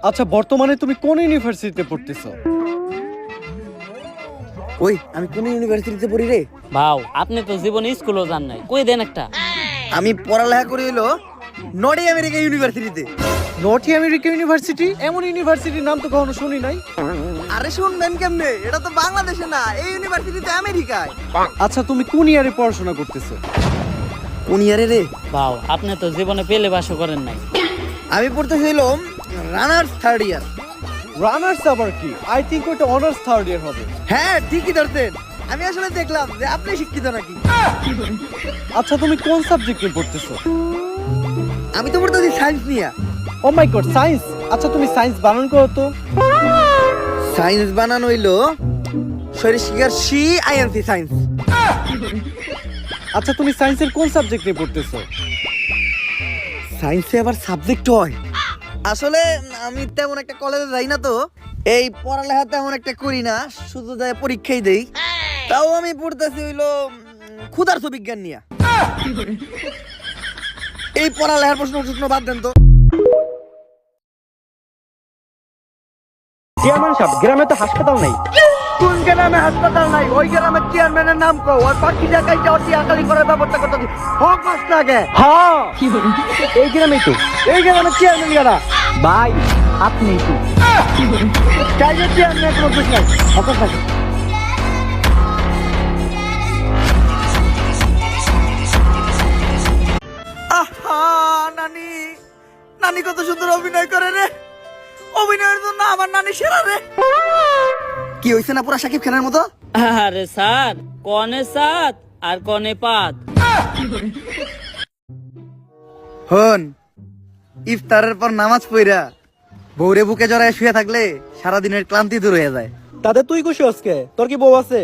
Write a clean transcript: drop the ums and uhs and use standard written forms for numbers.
আচ্ছা বর্তমানে তুমি কোন ইউনিভার্সিটিতে পড়তেছো? ওই আমি কোন ইউনিভার্সিটিতে পড়ি রে? ভাও আপনি তো জীবনে স্কুলও যান নাই, কই দেন একটা। আমি পড়ালেখা করি হলো নর্থ আমেরিকা ইউনিভার্সিটিতে। North America university? এমন ইউনিভার্সিটির নাম তো কখনো শুনি নাই। আরে শুনবেন কেমনে, এটা তো বাংলাদেশে না, এই ইউনিভার্সিটিতে আমেরিকায়। আচ্ছা তুমি কোন ইয়ারে পড়াশোনা করতেছো? কোন ইয়ারে রে? ভাও আপনি তো জীবনে পেলে বাসও করেন নাই। আমি পড়তেছি হলো রানার্স থার্ড ইয়ার। রানার্স আবার কি? আই থিংক ওটা অনার্স থার্ড ইয়ার হবে। হ্যাঁ ঠিকই ধরতেন, আমি আসলে দেখলাম যে আপনি শিক্ষিত নাকি। আচ্ছা তুমি কোন সাবজেক্ট নিয়ে পড়তেছো? আমি তো পড়তেছি সায়েন্স নিয়ে। ও মাই গড, সায়েন্স! আচ্ছা তুমি সায়েন্স বানান করো তো। সায়েন্স বানানো হইলো শরীর শিকার সি আইএনসি সায়েন্স। আচ্ছা তুমি সায়েন্সের কোন সাবজেক্ট নিয়ে পড়তেছো? সায়েন্সে আবার সাবজেক্ট হয়? আসলে আমি তেমন একটা কলেজে যাই না, তো এই পড়ালেখা তেমন একটা করি না, শুধু যাই পরীক্ষাই দেই। তাও আমি পড়তেছি হইলো ক্ষুধার্ত বিজ্ঞান নিয়ে। এই পড়ালেখার প্রশ্ন বাদ দেন তো। চেয়ারম্যান সাহেব, গ্রামে তো হাসপাতাল নেই। কোন গ্রামে হাসপাতাল নাই? ওই গ্রামের চেয়ারম্যানের নাম কও, আর পাখি দেখাই অতি আকালি করার ব্যবস্থা করতে হোক মাস লাগে। হ্যাঁ এই গ্রামেই তো। এই গ্রামের চেয়ারম্যান গারা ভাই আপনি তো চাইলে চেয়ারম্যান কোনো বুঝ নাই। অত থাকে আহা নানি, নানি কত সুন্দর অভিনয় করে রে। অভিনয়ের জন্য আমার নানি সেরা রে। কি হইছে না পুরা সাকিব খানের মতো? আরে স্যার, কনে সাত আর কনে পাত। হন, ইফতারের পর নামাজ পড়া বউরে বুকে জড়ায় শুয়ে থাকলে সারাদিনের ক্লান্তি দূর হয়ে যায়। তাতে তুই খুশি আজকে? তোর কি বউ আছে?